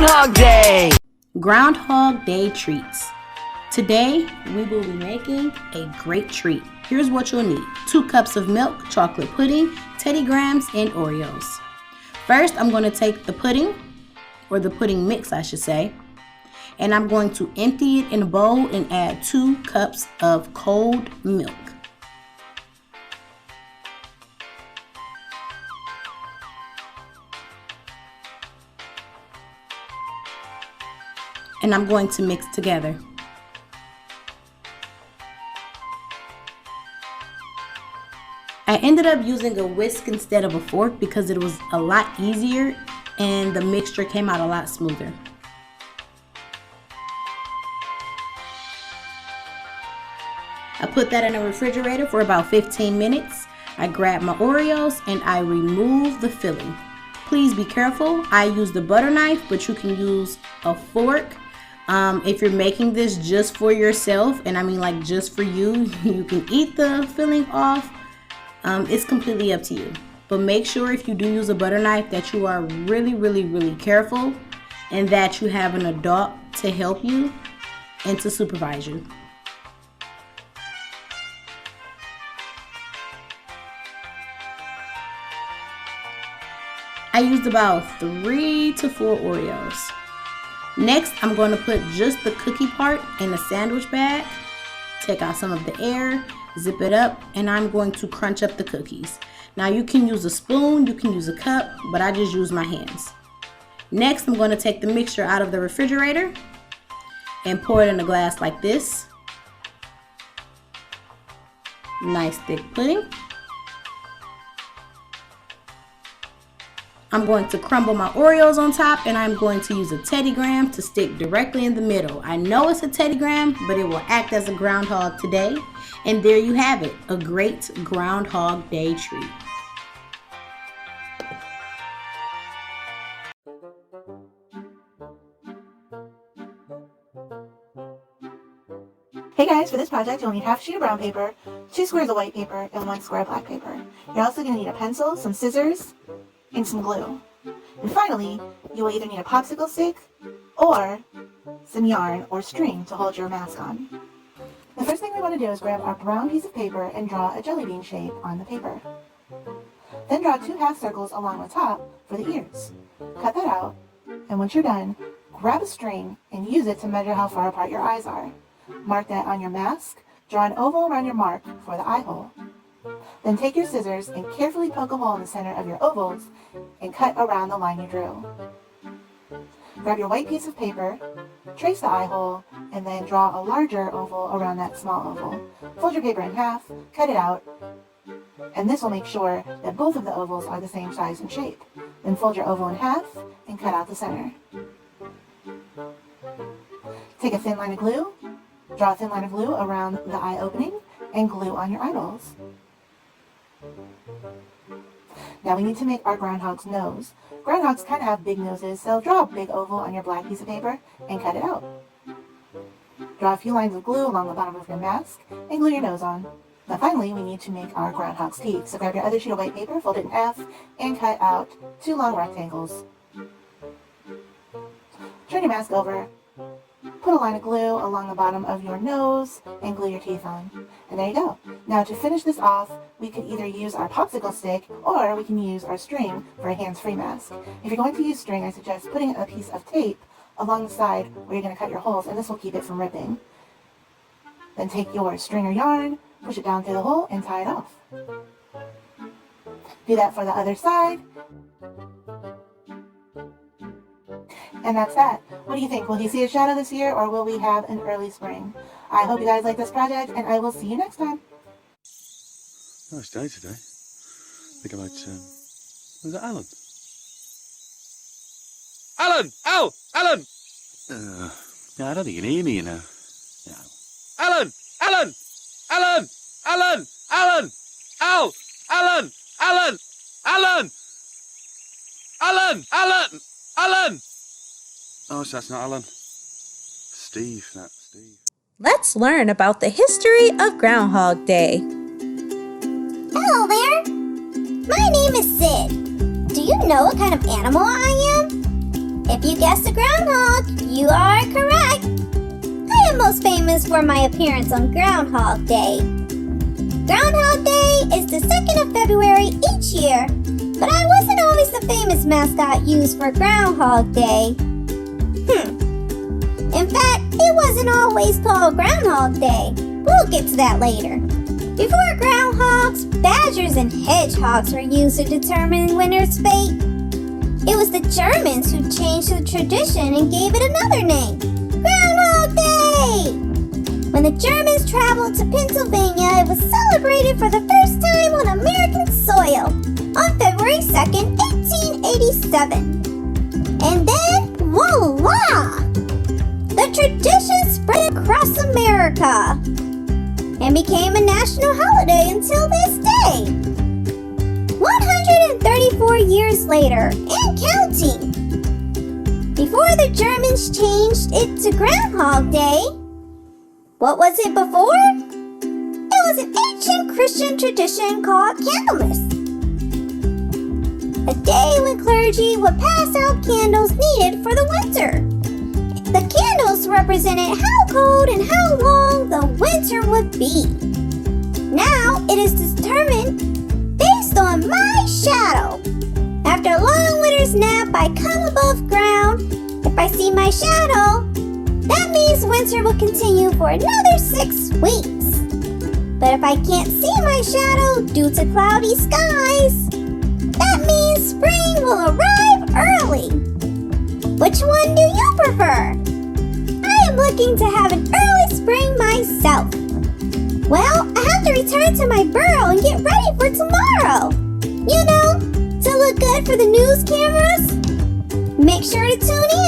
Groundhog Day! Groundhog Day treats. Today, we will be making a great treat. Here's what you'll need. 2 cups of milk, chocolate pudding, Teddy Grahams, and Oreos. First, I'm going to take the pudding, or the pudding mix, I should say, and I'm going to empty it in a bowl and add 2 cups of cold milk. And I'm going to mix together. I ended up using a whisk instead of a fork because it was a lot easier and the mixture came out a lot smoother. I put that in the refrigerator for about 15 minutes. I grab my Oreos and I remove the filling. Please be careful. I used the butter knife, but you can use a fork. If you're making this just for yourself, and I mean like just for you, you can eat the filling off. It's completely up to you. But make sure if you do use a butter knife that you are really careful and that you have an adult to help you and to supervise you. I used about 3 to 4 Oreos. Next, I'm going to put just the cookie part in a sandwich bag. Take out some of the air, zip it up, and I'm going to crunch up the cookies. Now you can use a spoon, you can use a cup, but I just use my hands. Next, I'm going to take the mixture out of the refrigerator and pour it in a glass like this. Nice thick pudding. I'm going to crumble my Oreos on top and I'm going to use a Teddy Graham to stick directly in the middle. I know it's a Teddy Graham, but it will act as a groundhog today. And there you have it, a great Groundhog Day treat. Hey guys, for this project you'll need half a sheet of brown paper, 2 squares of white paper, and 1 square of black paper. You're also going to need a pencil, some scissors, and some glue. And finally, you will either need a popsicle stick or some yarn or string to hold your mask on. The first thing we want to do is grab our brown piece of paper and draw a jelly bean shape on the paper. Then draw 2 half circles along the top for the ears. Cut that out, and once you're done, grab a string and use it to measure how far apart your eyes are. Mark that on your mask, draw an oval around your mark for the eye hole. Then take your scissors and carefully poke a hole in the center of your ovals and cut around the line you drew. Grab your white piece of paper, trace the eye hole, and then draw a larger oval around that small oval. Fold your paper in half, cut it out, and this will make sure that both of the ovals are the same size and shape. Then fold your oval in half and cut out the center. Take a thin line of glue, draw a thin line of glue around the eye opening, and glue on your eyeballs. Now we need to make our groundhog's nose. Groundhogs kind of have big noses, so draw a big oval on your black piece of paper and cut it out. Draw a few lines of glue along the bottom of your mask and glue your nose on. Now finally, we need to make our groundhog's teeth. So grab your other sheet of white paper, fold it in half, and cut out 2 long rectangles. Turn your mask over. Put a line of glue along the bottom of your nose and glue your teeth on. And there you go. Now to finish this off, we could either use our popsicle stick or we can use our string for a hands-free mask. If you're going to use string, I suggest putting a piece of tape along the side where you're going to cut your holes, and this will keep it from ripping. Then take your string or yarn, push it down through the hole, and tie it off. Do that for the other side. And that's that. What do you think? Will you see a shadow this year, or will we have an early spring? I hope you guys like this project, and I will see you next time. Nice day today. I think I might, was that Alan? Alan! Al! Alan! No, I don't think you can hear me, you know. No. Alan! Alan! Alan! Alan! Alan! Al! Alan! Alan! Alan! Alan! Alan! Alan! Oh, so that's not Alan. Steve, that's Steve. Let's learn about the history of Groundhog Day. Hello there. My name is Sid. Do you know what kind of animal I am? If you guessed a groundhog, You are correct. I am most famous for my appearance on Groundhog Day. Groundhog Day is the 2nd of February each year, but I wasn't always the famous mascot used for Groundhog Day. In fact, it wasn't always called Groundhog Day. We'll get to that later. Before groundhogs, badgers and hedgehogs were used to determine winter's fate. It was the Germans who changed the tradition and gave it another name, Groundhog Day. When the Germans traveled to Pennsylvania, it was celebrated for the first time on American soil on February 2nd, 1887. And then, voila! The tradition spread across America and became a national holiday until this day. 134 years later, and counting. Before the Germans changed it to Groundhog Day, what was it before? It was an ancient Christian tradition called Candlemas. A day when clergy would pass out candles needed for the winter. The candles represented how cold and how long the winter would be. Now it is determined based on my shadow. After a long winter's nap, I come above ground. If I see my shadow, that means winter will continue for another 6 weeks. But if I can't see my shadow due to cloudy skies, that means spring will arrive early. Which one do you prefer? I am looking to have an early spring myself. Well, I have to return to my burrow and get ready for tomorrow. You know, to look good for the news cameras. Make sure to tune in.